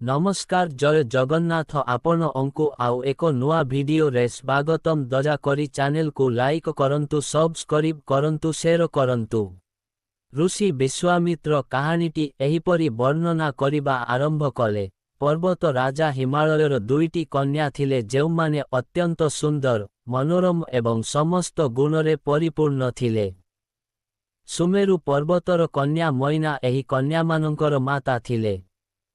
नमस्कार जय जगन्नाथ आपण अंकु आउ एक नुआ वीडियो रे स्वागतम दयाकरी चैनल को लाइक करंतु सब्सक्राइब करंतु शेयर करंतु। ऋषि विश्वामित्र कहानीटी एहिपरि वर्णना करिबा आरंभ कले। पर्वत राजा हिमालयर दुईटी कन्या थिले जेउमाने अत्यंत सुंदर मनोरम एवं समस्त गुणरे परिपूर्ण थिले। सुमेरु पर्वतर कन्या मैना एही कन्यामानंकर माता थिले।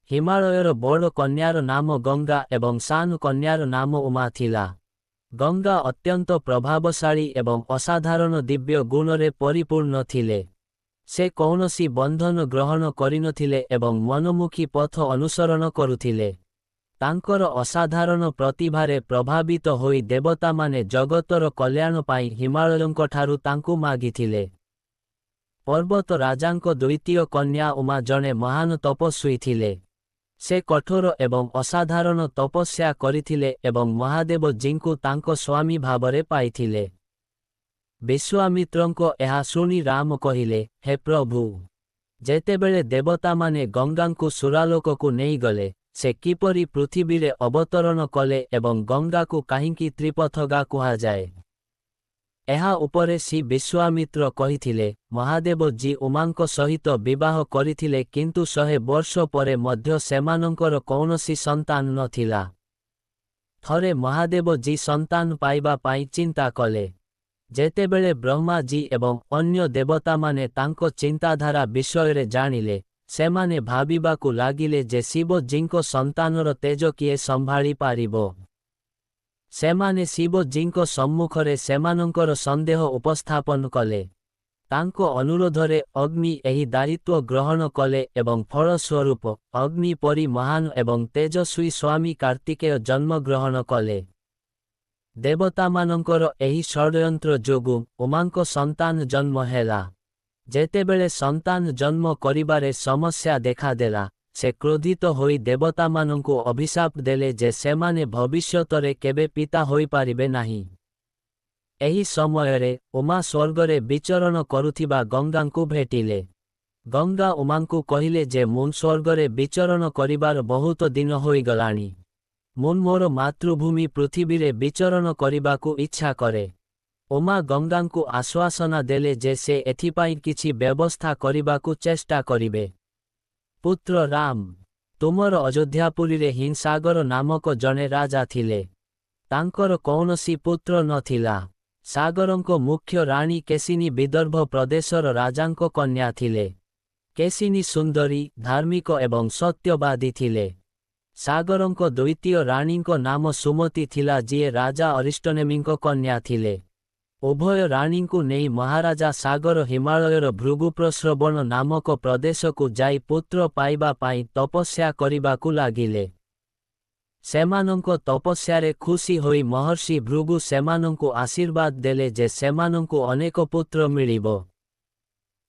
हिमालयर बड़ कन्यार नाम गंगा एवं सान कन्यार नाम उमा थिला। गंगा अत्यंत प्रभावशाली एवं असाधारण दिव्य गुणरे परिपूर्ण थिले। से कौनसी बंधन ग्रहण करिनथिले एवं मनमुखी पथ अनुसरण करुथिले। तांकर असाधारण प्रतिभारे प्रभावित होई देवता माने जगतर कल्याण पाई हिमालयंकठारु तांकु मागिथिले। पर्वत राजांक द्वितीय कन्या उमा जणे महान तपस्वी थिले। से कठोर एवं असाधारण तपस्या करिथिले एवं महादेव जींकु तांको स्वामी भावरे पाइथिले। विश्वामित्रंको एहा सुनी राम कहिले, हे प्रभु, जेतेबेले देवता माने गंगांकु सुरालोककु नेई गले, से किपरि पृथिवीरे अवतरण कले एवं गंगाकु काहिंकी त्रिपथगा कुहा जाए। एहा उपरे श्री विश्वामित्र कहिथिले, महादेव जी उमांको सहित विवाह करिथिले किंतु 100 वर्ष परे मध्य सेमानंकर कौनसी संतान नथिला। थरे महादेव जी संतान पाइबा पाई चिंता कले। जेतेबेले ब्रह्मा जी एवं अन्य देवता माने तांको चिंताधारा विषय जानिले, सेमाने भाबिबाकु लागिले जे शिव जींको संतानर तेज किए संभाली पारिबो। सेमाने शिव जींको सम्मुखरे सेमानंकर संदेह उपस्थापन कले। तांको अनुरोधरे अग्नि एही दायित्व ग्रहण कले एवं फलस्वरूप अग्नि परि महान एवं तेजस्वी स्वामी कार्तिकेय जन्म ग्रहण कले। देवतामानंकर एही षड्यंत्र जोगु उमांको संतान जन्म हेला। जेतेबेले संतान जन्म करिबारे समस्या देखादेला, से क्रोधित होई देवतामानंकु अभिशाप देले जे सेमाने भविष्यतरे केबे पिता होई पारिबे नाही। एही समयरे उमा स्वर्गरे विचरण करुथिबा गंगांकु भेटिले। गंगा उमांकु कहिले जे मुन स्वर्गरे विचरण करिबार बहुत दिन होई गलानी। मुन मोर मातृभूमि पृथिवीरे विचरण करिबाकु इच्छा करे। उमा गंगांकु आश्वासना देले जे से एथिपाई किछि व्यवस्था करिबाकु चेष्टा करिबे। पुत्र राम, तुमर अयोध्यापुरी रे हिंसागर नामक जने राजा थिले। तांकर कौनसी पुत्र नथिला। सागरंको मुख्य राणी केसिनी विदर्भ प्रदेशर राजांको कन्या थिले। केसिनी सुंदरी, धार्मिक एवं सत्यवादी थिले। सागरंको द्वितीय राणींको नाम सुमति थिला जिए राजा अरिष्टनेमींको कन्या थिले। उभय राणींकु नेई महाराजा सागर हिमालयर भृगुप्रश्रवण नामक प्रदेशकु जाई पुत्र पाइबा पाई तपस्या करिबाकु लागिले। सेमानंको तपस्यारे खुशी होई महर्षि भृगु सेमानंकु आशीर्वाद देले जे सेमानंकु अनेक पुत्र मिलिबो।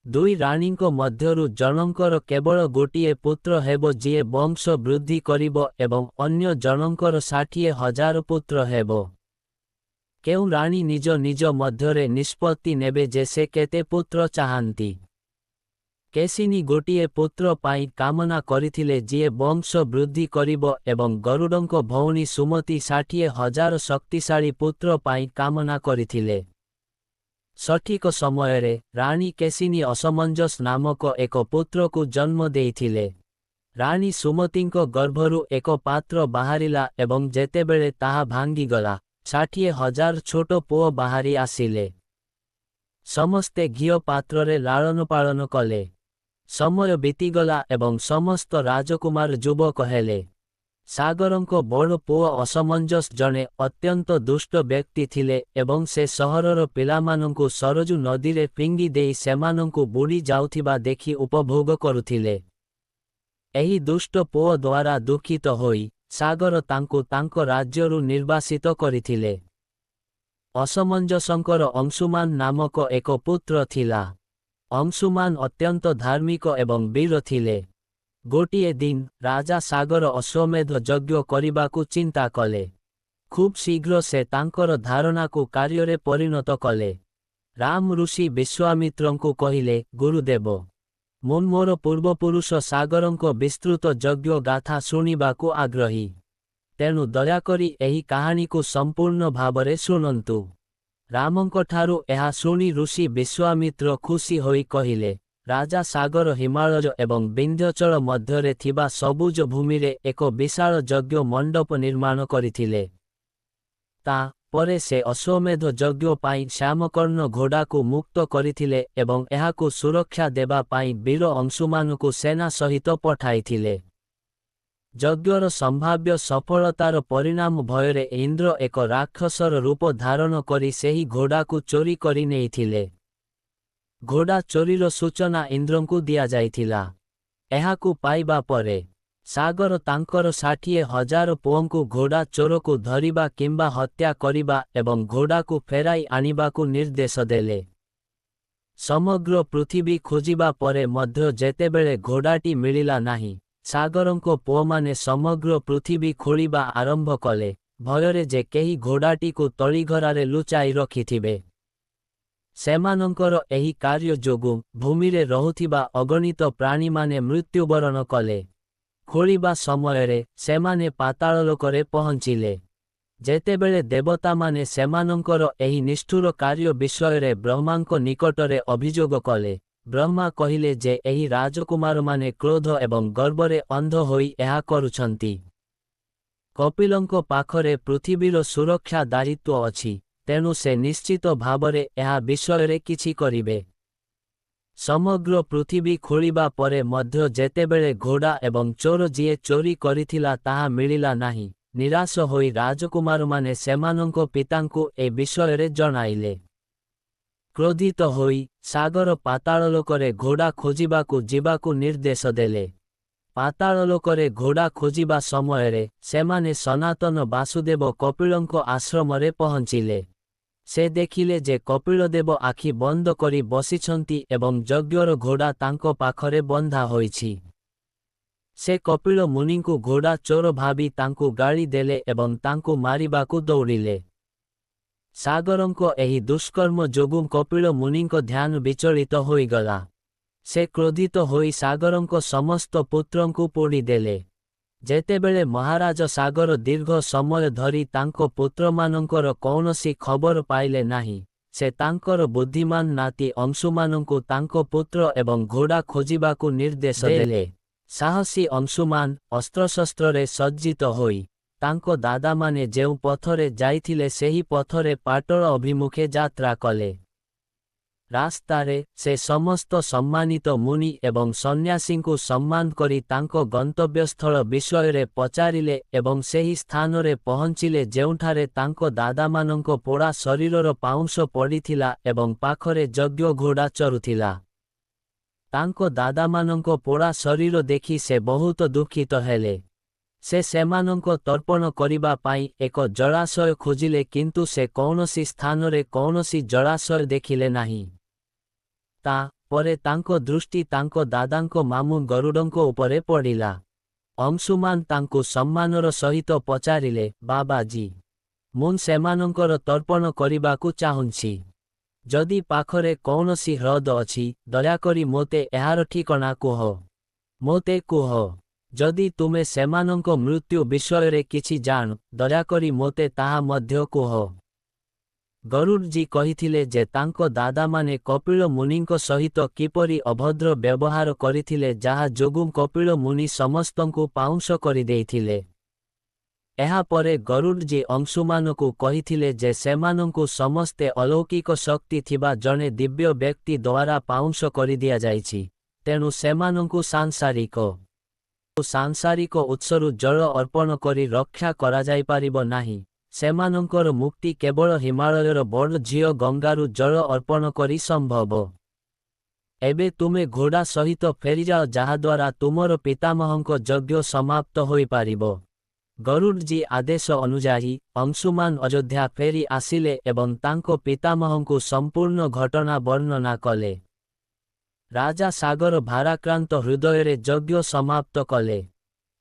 दुई राणींको मध्यरु जनंकर केवल गोटिए पुत्र हेबो जिए वंश वृद्धि करिबो एवं अन्य जनंकर 60,000 पुत्र हेबो। केउ राणी निज निज मध्यरे निष्पत्ति नेबे जे से केते पुत्र चाहंती। केसिनी गोटिए पुत्र पाई कामना करिथिले जिए वंश वृद्धि करिबो एवं गरुडंको भौणी सुमति 60,000 शक्तिशाली पुत्र पाई कामना करिथिले। सठिक समयरे राणी केसिनी असमंजस नामक एक पुत्र को जन्म देइथिले। राणी सुमतिंको गर्भरु एक पात्र बाहरिला एवं जेतेबेले ताहा भांगी गला, 60,000 छोट पुओ बाहरी आसिले। समस्ते घिओ पात्ररे लालन पालन कले। समय बीतीगला एवं समस्त राजकुमार युवक हेले। सागरंको बड़ पुओ असमंजस जने अत्यंत दुष्ट व्यक्ति थिले एवं से सहरर पिलामानंकु सरजु नदीरे फिंगी देई सेमानंकु बुड़ी जाउथिबा देखि उपभोग करुथिले। एही दुष्ट पुओ द्वारा दुखित होई सागर तांकु तांको राज्यरु निर्वासित करिथिले। असमंजसंकर अंशुमान नामक एक पुत्र थिला। अंशुमान अत्यंत धार्मिक एवं वीर थिले। गोटिए दिन राजा सागर अश्वमेध यज्ञ करिबाकु चिंता कले। खूब शीघ्र से तांकर धारणाकु कार्यरे परिणत कले। राम ऋषि विश्वामित्रंकु कहिले, गुरुदेव, ମୁଁ ମୋର ପୂର୍ବପୁରୁଷ ସାଗରଙ୍କ ବିସ୍ତୃତ ଯଜ୍ଞ ଗାଥା ଶୁଣିବାକୁ ଆଗ୍ରହୀ। ତେଣୁ ଦୟାକରି ଏହି କାହାଣୀକୁ ସମ୍ପୂର୍ଣ୍ଣ ଭାବରେ ଶୁଣନ୍ତୁ। ରାମଙ୍କଠାରୁ ଏହା ଶୁଣି ଋଷି ବିଶ୍ୱାମିତ୍ର ଖୁସି ହୋଇ କହିଲେ, ରାଜା ସାଗର ହିମାଳୟ ଏବଂ ବିନ୍ଧ୍ୟଚଳ ମଧ୍ୟରେ ଥିବା ସବୁଜ ଭୂମିରେ ଏକ ବିଶାଳ ଯଜ୍ଞ ମଣ୍ଡପ ନିର୍ମାଣ କରିଥିଲେ। ତା ପରେ ସେ ଅଶ୍ୱମେଧ ଯଜ୍ଞ ପାଇଁ ଶ୍ୟାମକର୍ଣ୍ଣ ଘୋଡ଼ାକୁ ମୁକ୍ତ କରିଥିଲେ ଏବଂ ଏହାକୁ ସୁରକ୍ଷା ଦେବା ପାଇଁ ବୀର ଅଂଶୁମାନଙ୍କୁ ସେନା ସହିତ ପଠାଇଥିଲେ। ଯଜ୍ଞର ସମ୍ଭାବ୍ୟ ସଫଳତାର ପରିଣାମ ଭୟରେ ଇନ୍ଦ୍ର ଏକ ରାକ୍ଷସର ରୂପ ଧାରଣ କରି ସେହି ଘୋଡ଼ାକୁ ଚୋରି କରି ନେଇଥିଲେ। ଘୋଡ଼ା ଚୋରିର ସୂଚନା ଇନ୍ଦ୍ରଙ୍କୁ ଦିଆଯାଇଥିଲା। ଏହାକୁ ପାଇବା ପରେ ସାଗର ତାଙ୍କର 60,000 ପୁଅଙ୍କୁ ଘୋଡ଼ା ଚୋରକୁ ଧରିବା କିମ୍ବା ହତ୍ୟା କରିବା ଏବଂ ଘୋଡ଼ାକୁ ଫେରାଇ ଆଣିବାକୁ ନିର୍ଦ୍ଦେଶ ଦେଲେ। ସମଗ୍ର ପୃଥିବୀ ଖୋଜିବା ପରେ ମଧ୍ୟ ଯେତେବେଳେ ଘୋଡ଼ାଟି ମିଳିଲା ନାହିଁ, ସାଗରଙ୍କ ପୁଅମାନେ ସମଗ୍ର ପୃଥିବୀ ଖୋଳିବା ଆରମ୍ଭ କଲେ, ଭୟରେ ଯେ କେହି ଘୋଡ଼ାଟିକୁ ତଳିଘରାରେ ଲୁଚାଇ ରଖିଥିବେ। ସେମାନଙ୍କର ଏହି କାର୍ଯ୍ୟ ଯୋଗୁଁ ଭୂମିରେ ରହୁଥିବା ଅଗଣିତ ପ୍ରାଣୀମାନେ ମୃତ୍ୟୁବରଣ କଲେ। ଖୋଳିବା ସମୟରେ ସେମାନେ ପାତାଳଲୋକରେ ପହଞ୍ଚିଲେ। ଯେତେବେଳେ ଦେବତାମାନେ ସେମାନଙ୍କର ଏହି ନିଷ୍ଠୁର କାର୍ଯ୍ୟ ବିଷୟରେ ବ୍ରହ୍ମାଙ୍କ ନିକଟରେ ଅଭିଯୋଗ କଲେ, ବ୍ରହ୍ମା କହିଲେ ଯେ ଏହି ରାଜକୁମାରମାନେ କ୍ରୋଧ ଏବଂ ଗର୍ବରେ ଅନ୍ଧ ହୋଇ ଏହା କରୁଛନ୍ତି। କପିଲଙ୍କ ପାଖରେ ପୃଥିବୀର ସୁରକ୍ଷା ଦାୟିତ୍ୱ ଅଛି, ତେଣୁ ସେ ନିଶ୍ଚିତ ଭାବରେ ଏହା ବିଷୟରେ କିଛି କରିବେ। ସମଗ୍ର ପୃଥିବୀ ଖୋଳିବା ପରେ ମଧ୍ୟ ଯେତେବେଳେ ଘୋଡ଼ା ଏବଂ ଚୋର ଯିଏ ଚୋରି କରିଥିଲା ତାହା ମିଳିଲା ନାହିଁ, ନିରାଶ ହୋଇ ରାଜକୁମାରମାନେ ସେମାନଙ୍କ ପିତାଙ୍କୁ ଏ ବିଷୟରେ ଜଣାଇଲେ। କ୍ରୋଧିତ ହୋଇ ସାଗର ପାତାଳଲୋକରେ ଘୋଡ଼ା ଖୋଜିବାକୁ ଯିବାକୁ ନିର୍ଦ୍ଦେଶ ଦେଲେ। ପାତାଳଲୋକରେ ଘୋଡ଼ା ଖୋଜିବା ସମୟରେ ସେମାନେ ସନାତନ ବାସୁଦେବ କପିଳଙ୍କ ଆଶ୍ରମରେ ପହଞ୍ଚିଲେ। ସେ ଦେଖିଲେ ଯେ କପିଳଦେବ ଆଖି ବନ୍ଦ କରି ବସିଛନ୍ତି ଏବଂ ଯଜ୍ଞର ଘୋଡ଼ା ତାଙ୍କ ପାଖରେ ବନ୍ଧା ହୋଇଛି। ସେ କପିଳ ମୁନିଙ୍କୁ ଘୋଡ଼ା ଚୋର ଭାବି ତାଙ୍କୁ ଗାଳି ଦେଲେ ଏବଂ ତାଙ୍କୁ ମାରିବାକୁ ଦୌଡ଼ିଲେ। ସାଗରଙ୍କ ଏହି ଦୁଷ୍କର୍ମ ଯୋଗୁଁ କପିଳ ମୁନିଙ୍କ ଧ୍ୟାନ ବିଚଳିତ ହୋଇଗଲା। ସେ କ୍ରୋଧିତ ହୋଇ ସାଗରଙ୍କ ସମସ୍ତ ପୁତ୍ରଙ୍କୁ ପୋଡ଼ିଦେଲେ। ଯେତେବେଳେ ମହାରାଜ ସାଗର ଦୀର୍ଘ ସମୟ ଧରି ତାଙ୍କ ପୁତ୍ରମାନଙ୍କର କୌଣସି ଖବର ପାଇଲେ ନାହିଁ, ସେ ତାଙ୍କର ବୁଦ୍ଧିମାନ ନାତି ଅଂଶୁମାନଙ୍କୁ ତାଙ୍କ ପୁତ୍ର ଏବଂ ଘୋଡ଼ା ଖୋଜିବାକୁ ନିର୍ଦ୍ଦେଶ ଦେଲେ। ସାହସୀ ଅଂଶୁମାନ ଅସ୍ତ୍ରଶସ୍ତ୍ରରେ ସଜ୍ଜିତ ହୋଇ ତାଙ୍କ ଦାଦାମାନେ ଯେଉଁ ପଥରେ ଯାଇଥିଲେ ସେହି ପଥରେ ପାଟଳ ଅଭିମୁଖେ ଯାତ୍ରା କଲେ। ରାସ୍ତାରେ ସେ ସମସ୍ତ ସମ୍ମାନିତ ମୁନି ଏବଂ ସନ୍ନ୍ୟାସୀଙ୍କୁ ସମ୍ମାନ କରି ତାଙ୍କ ଗନ୍ତବ୍ୟସ୍ଥଳ ବିଷୟରେ ପଚାରିଲେ ଏବଂ ସେହି ସ୍ଥାନରେ ପହଞ୍ଚିଲେ ଯେଉଁଠାରେ ତାଙ୍କ ଦାଦାମାନଙ୍କ ପୋଡ଼ା ଶରୀରର ପାଉଁଶ ପଡ଼ିଥିଲା ଏବଂ ପାଖରେ ଯଜ୍ଞ ଘୋଡ଼ା ଚରୁଥିଲା। ତାଙ୍କ ଦାଦାମାନଙ୍କ ପୋଡ଼ା ଶରୀର ଦେଖି ସେ ବହୁତ ଦୁଃଖିତ ହେଲେ। ସେ ସେମାନଙ୍କ ତର୍ପଣ କରିବା ପାଇଁ ଏକ ଜଳାଶୟ ଖୋଜିଲେ କିନ୍ତୁ ସେ କୌଣସି ସ୍ଥାନରେ କୌଣସି ଜଳାଶୟ ଦେଖିଲେ ନାହିଁ। ତା ପରେ ତାଙ୍କ ଦୃଷ୍ଟି ତାଙ୍କ ଦାଦାଙ୍କ ମାମୁଁ ଗରୁଡ଼ଙ୍କ ଉପରେ ପଡ଼ିଲା। ଅଂଶୁମାନ ତାଙ୍କୁ ସମ୍ମାନର ସହିତ ପଚାରିଲେ, ବାବାଜୀ, ମୁଁ ସେମାନଙ୍କର ତର୍ପଣ କରିବାକୁ ଚାହୁଁଛି। ଯଦି ପାଖରେ କୌଣସି ହ୍ରଦ ଅଛି, ଦୟାକରି ମୋତେ ଏହାର ଠିକଣା କୁହ। ମୋତେ କୁହ। ଯଦି ତୁମେ ସେମାନଙ୍କ ମୃତ୍ୟୁ ବିଷୟରେ କିଛି ଜାଣ, ଦୟାକରି ମୋତେ ତାହା ମଧ୍ୟ କୁହ। ଗରୁଡ଼ଜୀ କହିଥିଲେ ଯେ ତାଙ୍କ ଦାଦାମାନେ କପିଳ ମୁନିଙ୍କ ସହିତ କିପରି ଅଭଦ୍ର ବ୍ୟବହାର କରିଥିଲେ ଯାହା ଯୋଗୁଁ କପିଳ ମୁନି ସମସ୍ତଙ୍କୁ ପାଉଁଶ କରିଦେଇଥିଲେ। ଏହାପରେ ଗରୁଡ଼ଜୀ ଅଂଶୁମାନଙ୍କୁ କହିଥିଲେ ଯେ ସେମାନଙ୍କୁ ସମସ୍ତେ ଅଲୌକିକ ଶକ୍ତି ଥିବା ଜଣେ ଦିବ୍ୟ ବ୍ୟକ୍ତି ଦ୍ୱାରା ପାଉଁଶ କରିଦିଆଯାଇଛି, ତେଣୁ ସେମାନଙ୍କୁ ସାଂସାରିକ ଉତ୍ସରୁ ଜଳ ଅର୍ପଣ କରି ରକ୍ଷା କରାଯାଇପାରିବ ନାହିଁ। ସେମାନଙ୍କର ମୁକ୍ତି କେବଳ ହିମାଳୟର ବଡ଼ ଝିଅ ଗଙ୍ଗାରୁ ଜଳ ଅର୍ପଣ କରି ସମ୍ଭବ। ଏବେ ତୁମେ ଘୋଡ଼ା ସହିତ ଫେରିଯାଅ ଯାହାଦ୍ୱାରା ତୁମର ପିତାମହଙ୍କ ଯଜ୍ଞ ସମାପ୍ତ ହୋଇପାରିବ। ଗରୁଡ଼ଜୀ ଆଦେଶ ଅନୁଯାୟୀ ଅଂଶୁମାନ ଅଯୋଧ୍ୟା ଫେରି ଆସିଲେ ଏବଂ ତାଙ୍କ ପିତାମହଙ୍କୁ ସମ୍ପୂର୍ଣ୍ଣ ଘଟଣା ବର୍ଣ୍ଣନା କଲେ। ରାଜା ସାଗର ଭାରାକ୍ରାନ୍ତ ହୃଦୟରେ ଯଜ୍ଞ ସମାପ୍ତ କଲେ।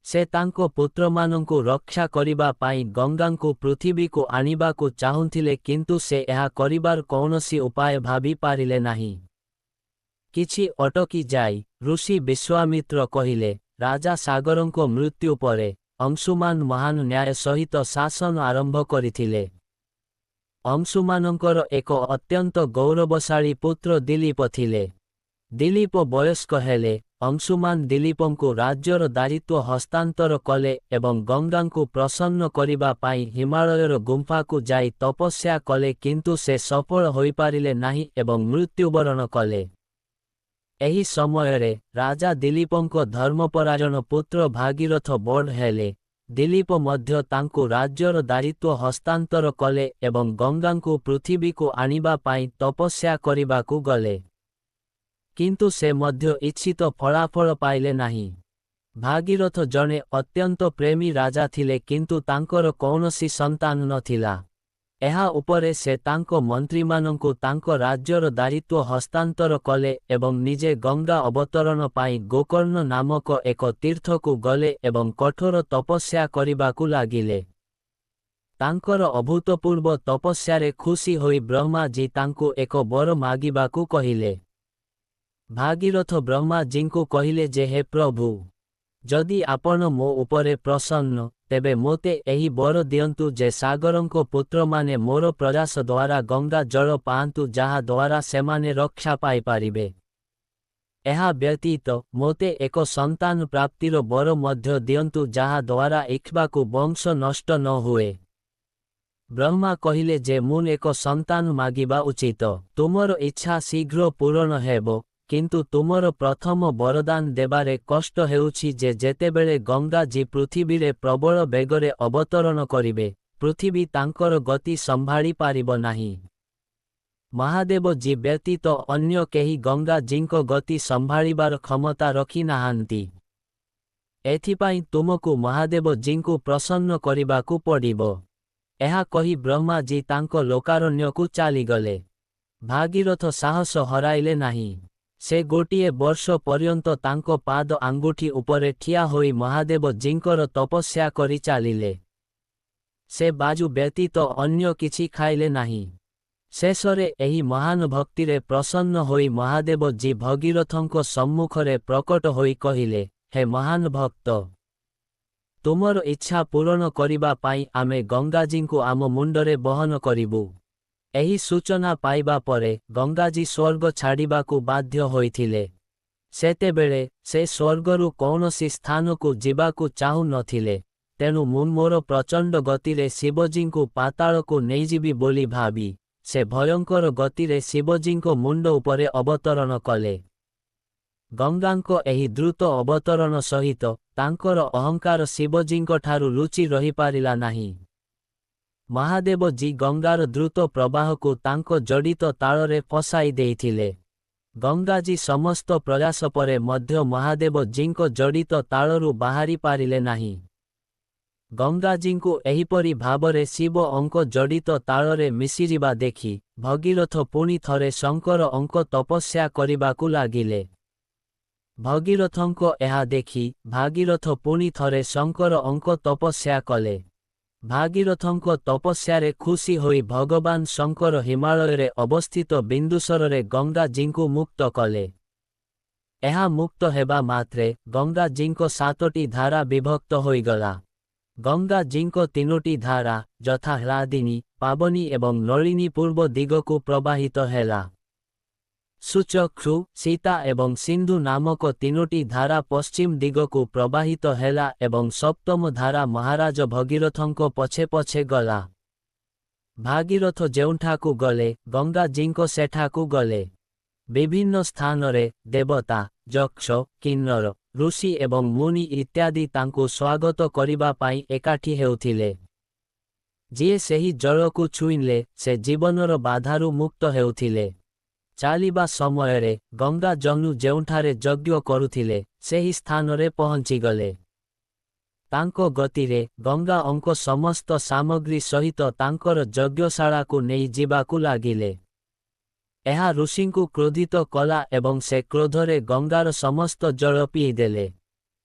ସେ ତାଙ୍କ ପୁତ୍ରମାନଙ୍କୁ ରକ୍ଷା କରିବା ପାଇଁ ଗଙ୍ଗାଙ୍କୁ ପୃଥିବୀକୁ ଆଣିବାକୁ ଚାହୁଁଥିଲେ କିନ୍ତୁ ସେ ଏହା କରିବାର କୌଣସି ଉପାୟ ଭାବି ପାରିଲେ ନାହିଁ। କିଛି ଅଟକି ଯାଇ ଋଷି ବିଶ୍ୱାମିତ୍ର କହିଲେ, ରାଜା ସାଗରଙ୍କ ମୃତ୍ୟୁ ପରେ ଅଂଶୁମାନ ମହାନ ନ୍ୟାୟ ସହିତ ଶାସନ ଆରମ୍ଭ କରିଥିଲେ। ଅଂଶୁମାନଙ୍କର ଏକ ଅତ୍ୟନ୍ତ ଗୌରବଶାଳୀ ପୁତ୍ର ଦିଲୀପ ଥିଲେ। ଦିଲୀପ ବୟସ୍କ ହେଲେ ଅଂଶୁମାନ ଦିଲୀପଙ୍କୁ ରାଜ୍ୟର ଦାୟିତ୍ୱ ହସ୍ତାନ୍ତର କଲେ ଏବଂ ଗଙ୍ଗାଙ୍କୁ ପ୍ରସନ୍ନ କରିବା ପାଇଁ ହିମାଳୟର ଗୁମ୍ଫାକୁ ଯାଇ ତପସ୍ୟା କଲେ, କିନ୍ତୁ ସେ ସଫଳ ହୋଇପାରିଲେ ନାହିଁ ଏବଂ ମୃତ୍ୟୁବରଣ କଲେ। ଏହି ସମୟରେ ରାଜା ଦିଲୀପଙ୍କ ଧର୍ମପରାୟଣ ପୁତ୍ର ଭାଗୀରଥ ବଡ଼ ହେଲେ। ଦିଲୀପ ମଧ୍ୟ ତାଙ୍କୁ ରାଜ୍ୟର ଦାୟିତ୍ୱ ହସ୍ତାନ୍ତର କଲେ ଏବଂ ଗଙ୍ଗାଙ୍କୁ ପୃଥିବୀକୁ ଆଣିବା ପାଇଁ ତପସ୍ୟା କରିବାକୁ ଗଲେ। କିନ୍ତୁ ସେ ମଧ୍ୟ ଇଚ୍ଛିତ ଫଳାଫଳ ପାଇଲେ ନାହିଁ। ଭାଗୀରଥ ଜଣେ ଅତ୍ୟନ୍ତ ପ୍ରେମୀ ରାଜା ଥିଲେ, କିନ୍ତୁ ତାଙ୍କର କୌଣସି ସନ୍ତାନ ନଥିଲା। ଏହା ଉପରେ ସେ ତାଙ୍କ ମନ୍ତ୍ରୀମାନଙ୍କୁ ତାଙ୍କ ରାଜ୍ୟର ଦାୟିତ୍ୱ ହସ୍ତାନ୍ତର କଲେ ଏବଂ ନିଜେ ଗଙ୍ଗା ଅବତରଣ ପାଇଁ ଗୋକର୍ଣ୍ଣ ନାମକ ଏକ ତୀର୍ଥକୁ ଗଲେ ଏବଂ କଠୋର ତପସ୍ୟା କରିବାକୁ ଲାଗିଲେ। ତାଙ୍କର ଅଭୂତପୂର୍ବ ତପସ୍ୟାରେ ଖୁସି ହୋଇ ବ୍ରହ୍ମାଜୀ ତାଙ୍କୁ ଏକ ବର ମାଗିବାକୁ କହିଲେ। ଭାଗୀରଥ ବ୍ରହ୍ମାଜୀଙ୍କୁ କହିଲେ ଯେ, ହେ ପ୍ରଭୁ, ଯଦି ଆପଣ ମୋ ଉପରେ ପ୍ରସନ୍ନ, ତେବେ ମୋତେ ଏହି ବର ଦିଅନ୍ତୁ ଯେ ସାଗରଙ୍କ ପୁତ୍ରମାନେ ମୋର ପ୍ରୟାସ ଦ୍ୱାରା ଗଙ୍ଗା ଜଳ ପାଆନ୍ତୁ, ଯାହା ଦ୍ୱାରା ସେମାନେ ରକ୍ଷା ପାଇପାରିବେ। ଏହା ବ୍ୟତୀତ ମୋତେ ଏକ ସନ୍ତାନ ପ୍ରାପ୍ତିର ବର ମଧ୍ୟ ଦିଅନ୍ତୁ, ଯାହା ଦ୍ୱାରା ଇକ୍ଷ୍ବାକୁ ବଂଶ ନଷ୍ଟ ନ ହୁଏ। ବ୍ରହ୍ମା କହିଲେ ଯେ, ମୁଁ ଏକ ସନ୍ତାନ ମାଗିବା ଉଚିତ। ତୁମର ଇଚ୍ଛା ଶୀଘ୍ର ପୂରଣ ହେବ, କିନ୍ତୁ ତୁମର ପ୍ରଥମ ବରଦାନ ଦେବାରେ କଷ୍ଟ ହେଉଛି ଯେ ଯେତେବେଳେ ଗଙ୍ଗାଜୀ ପୃଥିବୀରେ ପ୍ରବଳ ବେଗରେ ଅବତରଣ କରିବେ, ପୃଥିବୀ ତାଙ୍କର ଗତି ସମ୍ଭାଳି ପାରିବ ନାହିଁ। ମହାଦେବ ଜୀ ବ୍ୟତୀତ ଅନ୍ୟ କେହି ଗଙ୍ଗାଜୀଙ୍କ ଗତି ସମ୍ଭାଳିବାର କ୍ଷମତା ରଖିନାହାନ୍ତି। ଏଥିପାଇଁ ତୁମକୁ ମହାଦେବ ଜୀଙ୍କୁ ପ୍ରସନ୍ନ କରିବାକୁ ପଡ଼ିବ। ଏହା କହି ବ୍ରହ୍ମାଜୀ ତାଙ୍କ ଲୋକାରଣ୍ୟକୁ ଚାଲିଗଲେ। ଭାଗୀରଥ ସାହସ ହରାଇଲେ ନାହିଁ। ସେ ଗୋଟିଏ ବର୍ଷ ପର୍ଯ୍ୟନ୍ତ ତାଙ୍କ ପାଦ ଆଙ୍ଗୁଠି ଉପରେ ଠିଆ ହୋଇ ମହାଦେବ ଜୀଙ୍କର ତପସ୍ୟା କରି ଚାଲିଲେ। ସେ ବାଜୁ ବ୍ୟତୀତ ଅନ୍ୟ କିଛି ଖାଇଲେ ନାହିଁ। ଶେଷରେ ଏହି ମହାନ ଭକ୍ତିରେ ପ୍ରସନ୍ନ ହୋଇ ମହାଦେବ ଜୀ ଭଗୀରଥଙ୍କ ସମ୍ମୁଖରେ ପ୍ରକଟ ହୋଇ କହିଲେ, ହେ ମହାନ ଭକ୍ତ, ତୁମର ଇଚ୍ଛା ପୂରଣ କରିବା ପାଇଁ ଆମେ ଗଙ୍ଗାଜୀଙ୍କୁ ଆମ ମୁଣ୍ଡରେ ବହନ କରିବୁ। ଏହି ସୂଚନା ପାଇବା ପରେ ଗଙ୍ଗାଜୀ ସ୍ୱର୍ଗ ଛାଡ଼ିବାକୁ ବାଧ୍ୟ ହୋଇଥିଲେ। ସେତେବେଳେ ସେ ସ୍ୱର୍ଗରୁ କୌଣସି ସ୍ଥାନକୁ ଯିବାକୁ ଚାହୁଁ ନଥିଲେ, ତେଣୁ ମୁଁ ମୋର ପ୍ରଚଣ୍ଡ ଗତିରେ ଶିବଜୀଙ୍କୁ ପାତାଳକୁ ନେଇଯିବି ବୋଲି ଭାବି ସେ ଭୟଙ୍କର ଗତିରେ ଶିବଜୀଙ୍କ ମୁଣ୍ଡ ଉପରେ ଅବତରଣ କଲେ। ଗଙ୍ଗାଙ୍କ ଏହି ଦ୍ରୁତ ଅବତରଣ ସହିତ ତାଙ୍କର ଅହଙ୍କାର ଶିବଜୀଙ୍କଠାରୁ ଲୁଚି ରହିପାରିଲା ନାହିଁ। ମହାଦେବ ଜୀ ଗଙ୍ଗାର ଦ୍ରୁତ ପ୍ରବାହକୁ ତାଙ୍କ ଜଡ଼ିତ ତାଳରେ ଫସାଇ ଦେଇଥିଲେ। ଗଙ୍ଗାଜୀ ସମସ୍ତ ପ୍ରୟାସ ପରେ ମଧ୍ୟ ମହାଦେବ ଜୀଙ୍କ ଜଡ଼ିତ ତାଳରୁ ବାହାରି ପାରିଲେ ନାହିଁ। ଗଙ୍ଗାଜୀଙ୍କୁ ଏହିପରି ଭାବରେ ଶିବ ଅଙ୍କ ଜଡ଼ିତ ତାଳରେ ମିଶିଯିବା ଦେଖି ଭଗୀରଥ ପୁଣି ଥରେ ଶଙ୍କର ଅଙ୍କ ତପସ୍ୟା କରିବାକୁ ଲାଗିଲେ। ଭଗୀରଥଙ୍କ ଏହା ଦେଖି ଭାଗୀରଥ ପୁଣି ଥରେ ଶଙ୍କର ଅଙ୍କ ତପସ୍ୟା କଲେ। ଭାଗୀରଥଙ୍କ ତପସ୍ୟାରେ ଖୁସି ହୋଇ ଭଗବାନ ଶଙ୍କର ହିମାଳୟରେ ଅବସ୍ଥିତ ବିନ୍ଦୁସରରେ ଗଙ୍ଗାଜୀଙ୍କୁ ମୁକ୍ତ କଲେ। ଏହା ମୁକ୍ତ ହେବା ମାତ୍ରେ ଗଙ୍ଗାଜୀଙ୍କ 7ଟି ଧାରା ବିଭକ୍ତ ହୋଇଗଲା। ଗଙ୍ଗାଜୀଙ୍କ 3ଟି ଧାରା ଯଥା ହ୍ଲାଦିନୀ, ପାବନୀ ଏବଂ ନଳିନୀ ପୂର୍ବ ଦିଗକୁ ପ୍ରବାହିତ ହେଲା। ସୁଚକ୍ଷୁ, ସୀତା ଏବଂ ସିନ୍ଧୁ ନାମକ 3ଟି ଧାରା ପଶ୍ଚିମ ଦିଗକୁ ପ୍ରବାହିତ ହେଲା ଏବଂ ସପ୍ତମ ଧାରା ମହାରାଜ ଭଗୀରଥଙ୍କ ପଛେ ପଛେ ଗଲା। ଭାଗୀରଥ ଯେଉଁଠାକୁ ଗଲେ ଗଙ୍ଗାଜୀଙ୍କ ସେଠାକୁ ଗଲେ। ବିଭିନ୍ନ ସ୍ଥାନରେ ଦେବତା, ଯକ୍ଷ, କିନ୍ନର, ଋଷି ଏବଂ ମୁନି ଇତ୍ୟାଦି ତାଙ୍କୁ ସ୍ୱାଗତ କରିବା ପାଇଁ ଏକାଠି ହେଉଥିଲେ। ଯିଏ ସେହି ଜଳକୁ ଛୁଇଁଲେ ସେ ଜୀବନର ବାଧାରୁ ମୁକ୍ତ ହେଉଥିଲେ। ଚାଲିବା ସମୟରେ ଗଙ୍ଗା ଯମୁ ଯେଉଁଠାରେ ଯଜ୍ଞ କରୁଥିଲେ ସେହି ସ୍ଥାନରେ ପହଞ୍ଚିଗଲେ। ତାଙ୍କ ଗତିରେ ଗଙ୍ଗା ଅଙ୍କ ସମସ୍ତ ସାମଗ୍ରୀ ସହିତ ତାଙ୍କର ଯଜ୍ଞଶାଳାକୁ ନେଇ ଯିବାକୁ ଲାଗିଲେ। ଏହା ଋଷିଙ୍କୁ କ୍ରୋଧିତ କଲା ଏବଂ ସେ କ୍ରୋଧରେ ଗଙ୍ଗାର ସମସ୍ତ ଜଳ ପିଇଦେଲେ।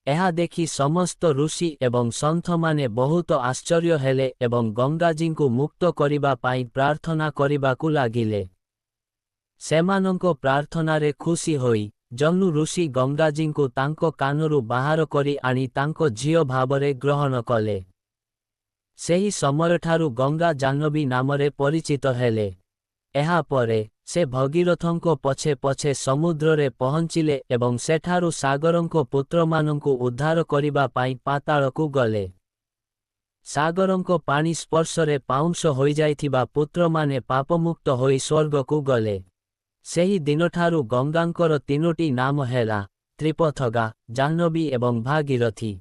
ଏହା ଦେଖି ସମସ୍ତ ଋଷି ଏବଂ ସନ୍ଥମାନେ ବହୁତ ଆଶ୍ଚର୍ଯ୍ୟ ହେଲେ ଏବଂ ଗଙ୍ଗାଜୀଙ୍କୁ ମୁକ୍ତ କରିବା ପାଇଁ ପ୍ରାର୍ଥନା କରିବାକୁ ଲାଗିଲେ। ସେମାନଙ୍କ ପ୍ରାର୍ଥନାରେ ଖୁସି ହୋଇ ଜହ୍ନୁ ଋଷି ଗଙ୍ଗାଜୀଙ୍କୁ ତାଙ୍କ କାନରୁ ବାହାର କରି ଆଣି ତାଙ୍କ ଝିଅ ଭାବରେ ଗ୍ରହଣ କଲେ। ସେହି ସମୟଠାରୁ ଗଙ୍ଗା ଜାହ୍ନବୀ ନାମରେ ପରିଚିତ ହେଲେ। ଏହାପରେ ସେ ଭଗୀରଥଙ୍କ ପଛେ ପଛେ ସମୁଦ୍ରରେ ପହଞ୍ଚିଲେ ଏବଂ ସେଠାରୁ ସାଗରଙ୍କ ପୁତ୍ରମାନଙ୍କୁ ଉଦ୍ଧାର କରିବା ପାଇଁ ପାତାଳକୁ ଗଲେ। ସାଗରଙ୍କ ପାଣି ସ୍ପର୍ଶରେ ପାଉଁଶ ହୋଇଯାଇଥିବା ପୁତ୍ରମାନେ ପାପମୁକ୍ତ ହୋଇ ସ୍ୱର୍ଗକୁ ଗଲେ। ସେହି ଦିନଠାରୁ ଗଙ୍ଗାଙ୍କର ତିନୋଟି ନାମ ହେଲା ତ୍ରିପଥଗା, ଜାହ୍ନବୀ ଏବଂ ଭାଗୀରଥୀ।